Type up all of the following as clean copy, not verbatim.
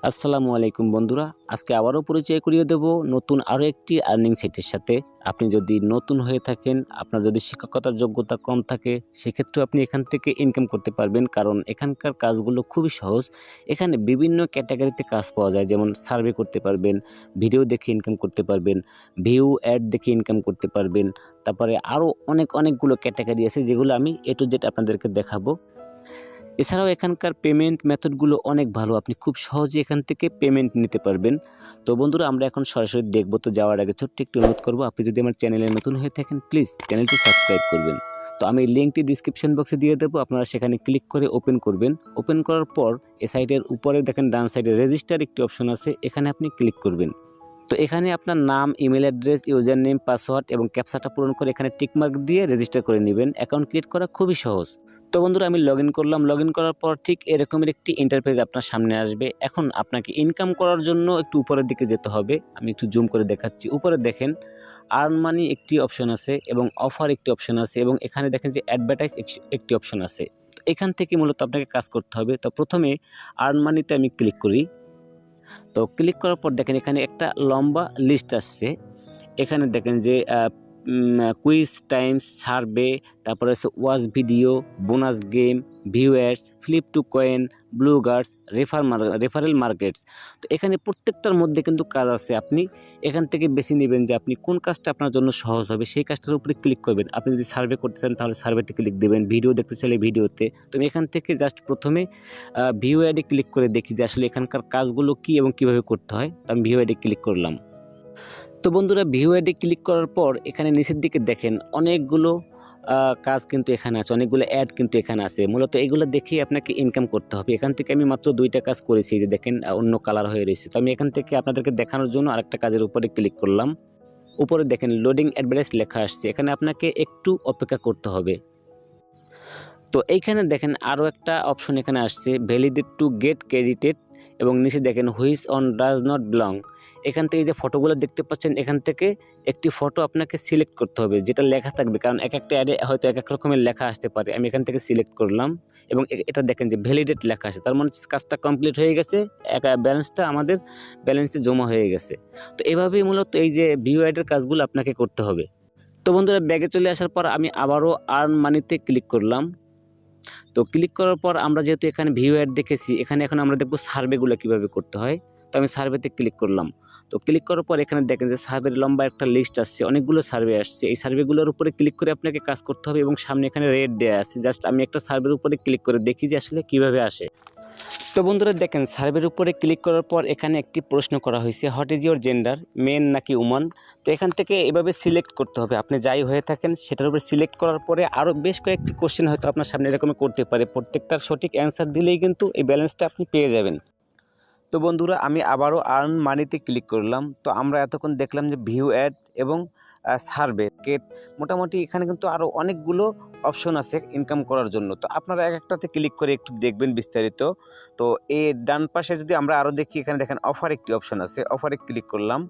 আসসালামু আলাইকুম বন্ধুরা, আজকে আবারও পরিচয় করিয়ে দেব নতুন আরও একটি আর্নিং সাইটের সাথে। আপনি যদি নতুন হয়ে থাকেন, আপনার যদি শিক্ষকতার যোগ্যতা কম থাকে, সেক্ষেত্রেও আপনি এখান থেকে ইনকাম করতে পারবেন, কারণ এখানকার কাজগুলো খুবই সহজ। এখানে বিভিন্ন ক্যাটাগরিতে কাজ পাওয়া যায়, যেমন সার্ভে করতে পারবেন, ভিডিও দেখে ইনকাম করতে পারবেন, ভিউ অ্যাড দেখে ইনকাম করতে পারবেন। তারপরে আরও অনেকগুলো ক্যাটাগরি আছে, যেগুলো আমি এ টু জেড আপনাদেরকে দেখাবো। এছাড়াও এখানকার পেমেন্ট মেথডগুলো অনেক ভালো, আপনি খুব সহজে এখান থেকে পেমেন্ট নিতে পারবেন। তো বন্ধুরা, আমরা এখন সরাসরি দেখব। তো যাওয়ার আগে ছোট্ট একটি অনুরোধ করব, আপনি যদি আমার চ্যানেলে নতুন হয়ে থাকেন প্লিজ চ্যানেলটি সাবস্ক্রাইব করবেন। তো আমি লিঙ্কটি ডিসক্রিপশন বক্সে দিয়ে দেবো, আপনারা সেখানে ক্লিক করে ওপেন করবেন। ওপেন করার পর এই সাইটের উপরে দেখেন ডান সাইডে রেজিস্টার একটি অপশন আছে, এখানে আপনি ক্লিক করবেন। তো এখানে আপনার নাম, email address, user name, password এবং ক্যাপচাটা পূরণ করে এখানে টিকমার্ক দিয়ে রেজিস্টার করে নেবেন। অ্যাকাউন্ট ক্রিয়েট করা খুবই সহজ। তো বন্ধুরা, আমি লগ ইন করলাম। লগ ইন করার পর ঠিক এরকমের একটি ইন্টারফেস আপনার সামনে আসবে। এখন আপনাকে ইনকাম করার জন্য একটু উপরের দিকে যেতে হবে। আমি একটু জুম করে দেখাচ্ছি। উপরে দেখেন আর্ন মানি একটি অপশন আছে এবং অফার একটি অপশন আছে এবং এখানে দেখেন যে অ্যাডভার্টাইজ একটি অপশন আছে। তো এখান থেকে মূলত আপনাকে কাজ করতে হবে। তো প্রথমে আর্ন মানিতে আমি ক্লিক করি। তো ক্লিক করার পর দেখেন এখানে একটা লম্বা লিস্ট আসছে। এখানে দেখেন যে কুইজ টাইমস, সার্ভে, তারপরে হচ্ছে watch video, bonus game, viewers, flip to coin, bloggers, referral markets. তো এখানে প্রত্যেকটার মধ্যে কিন্তু কাজ আছে। আপনি এখান থেকে বেছে নেবেন যে আপনি কোন কাজটা আপনার জন্য সহজ হবে, সেই কাজটার উপরে ক্লিক করবেন। আপনি যদি সার্ভে করতে চান তাহলে সার্ভেতে ক্লিক দেবেন, ভিডিও দেখতে চাইলে ভিডিওতে। তো আমি এখান থেকে জাস্ট প্রথমে ভিউ অ্যাডে ক্লিক করে দেখি যে আসলে এখানকার কাজগুলো কী এবং কীভাবে করতে হয়। তো আমি ভিউ অ্যাডে ক্লিক করলাম। তো বন্ধুরা, ভিউ অ্যাডে ক্লিক করার পর এখানে নিচের দিকে দেখেন অনেকগুলো কাজ কিন্তু এখানে আছে, অনেকগুলো অ্যাড কিন্তু এখানে আছে। মূলত এগুলো দেখেই আপনাকে ইনকাম করতে হবে। এখান থেকে আমি মাত্র 2টা কাজ করেছি, যে দেখেন অন্য কালার হয়ে রয়েছে। তো আমি এখান থেকে আপনাদেরকে দেখানোর জন্য আরেকটা কাজের উপরে ক্লিক করলাম। উপরে দেখেন লোডিং অ্যাডভার্টাইজ লেখা আসছে, এখানে আপনাকে একটু অপেক্ষা করতে হবে। তো এইখানে দেখেন আরও একটা অপশন এখানে আসছে, ভ্যালিডেট টু গেট ক্রেডিটেড, এবং নিচে দেখেন which on does not belong. এখান থেকে যে ফটোগুলো দেখতে পাচ্ছেন, এখান থেকে একটি ফটো আপনাকে সিলেক্ট করতে হবে, যেটা লেখা থাকবে, কারণ এক একটা অ্যাডে হয়তো এক এক রকমের লেখা আসতে পারে। আমি এখান থেকে সিলেক্ট করলাম এবং এটা দেখেন যে ভ্যালিডেট লেখা আছে, তার মানে কাজটা কমপ্লিট হয়ে গেছে, ব্যালেন্সটা আমাদের ব্যালেন্সে জমা হয়ে গেছে। তো এভাবেই মূলত এই যে ভিউ অ্যাডের কাজগুলো আপনাকে করতে হবে। তো বন্ধুরা, ব্যাগে চলে আসার পর আমি আবারও আর্ন মানিতে ক্লিক করলাম। তো ক্লিক করার পর আমরা যেহেতু এখানে ভিউ অ্যাড দেখেছি, এখানে এখন আমরা দেখব সার্ভেগুলো কীভাবে করতে হয়। তো আমি সার্ভেতে ক্লিক করলাম। তো ক্লিক করার পর এখানে দেখেন যে সার্ভের লম্বা একটা লিস্ট আসছে, অনেকগুলো সার্ভে আসছে। এই সার্ভেগুলোর উপরে ক্লিক করে আপনাকে কাজ করতে হবে এবং সামনে এখানে রেট দেওয়া আছে। জাস্ট আমি একটা সার্ভের উপরে ক্লিক করে দেখি যে আসলে কীভাবে আসে। তো বন্ধুরা দেখেন, সার্ভের উপরে ক্লিক করার পর এখানে একটি প্রশ্ন করা হয়েছে, what is your gender, men নাকি উমান। তো এখান থেকে এভাবে সিলেক্ট করতে হবে, আপনি যাই হয়ে থাকেন সেটার উপরে সিলেক্ট করার পরে আরও বেশ কয়েকটি কোশ্চেন হয়তো আপনার সামনে এরকম করতে পারে। প্রত্যেকটার সঠিক অ্যান্সার দিলেই কিন্তু এই ব্যালেন্সটা আপনি পেয়ে যাবেন। তো বন্ধুরা, আমি আবারও আর্ন মানিতে ক্লিক করলাম। তো আমরা এতক্ষণ দেখলাম যে ভিউ অ্যাড এবং সার্ভে কেট, মোটামুটি এখানে কিন্তু আরও অনেকগুলো অপশন আছে ইনকাম করার জন্য। তো আপনারা এক একটাতে ক্লিক করে একটু দেখবেন বিস্তারিত। তো এর ডান পাশে যদি আমরা আরও দেখি, এখানে দেখেন অফার একটি অপশন আছে, অফারে ক্লিক করলাম।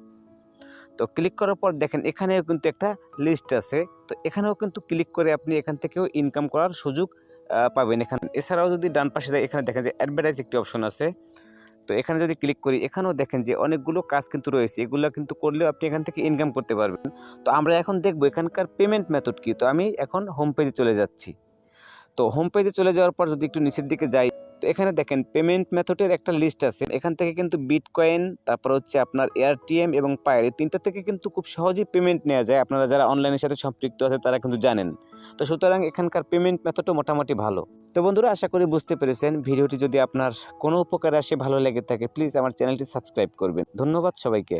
তো ক্লিক করার পর দেখেন এখানেও কিন্তু একটা লিস্ট আছে। তো এখানেও কিন্তু ক্লিক করে আপনি এখান থেকেও ইনকাম করার সুযোগ পাবেন এখানে। এছাড়াও যদি ডান পাশে যায়, এখানে দেখেন যে অ্যাডভার্টাইজ একটি অপশন আছে। তো এখানে যদি ক্লিক করি, এখানেও দেখেন যে অনেকগুলো কাজ কিন্তু রয়েছে, এগুলো কিন্তু করলেও আপনি এখান থেকে ইনকাম করতে পারবেন। তো আমরা এখন দেখব এখানকার পেমেন্ট মেথড কী। তো আমি এখন হোম পেজে চলে যাচ্ছি। তো হোম পেজে চলে যাওয়ার পর যদি একটু নিচের দিকে যাই, তো এখানে দেখেন পেমেন্ট মেথডের একটা লিস্ট আছে। এখান থেকে কিন্তু বিটকয়েন, তারপর হচ্ছে আপনার এআরটিএম এবং পায়ের, এই তিনটা থেকে কিন্তু খুব সহজেই পেমেন্ট নেওয়া যায়। আপনারা যারা অনলাইনের সাথে সম্পৃক্ত আছে তারা কিন্তু জানেন। তো সুতরাং এখানকার পেমেন্ট মেথডও মোটামুটি ভালো। তো বন্ধুরা, আশা করি বুঝতে পেরেছেন। ভিডিওটি যদি আপনার কোনো উপকারে আসে, ভালো লেগে থাকে, প্লিজ আমার চ্যানেলটি সাবস্ক্রাইব করবেন। ধন্যবাদ সবাইকে।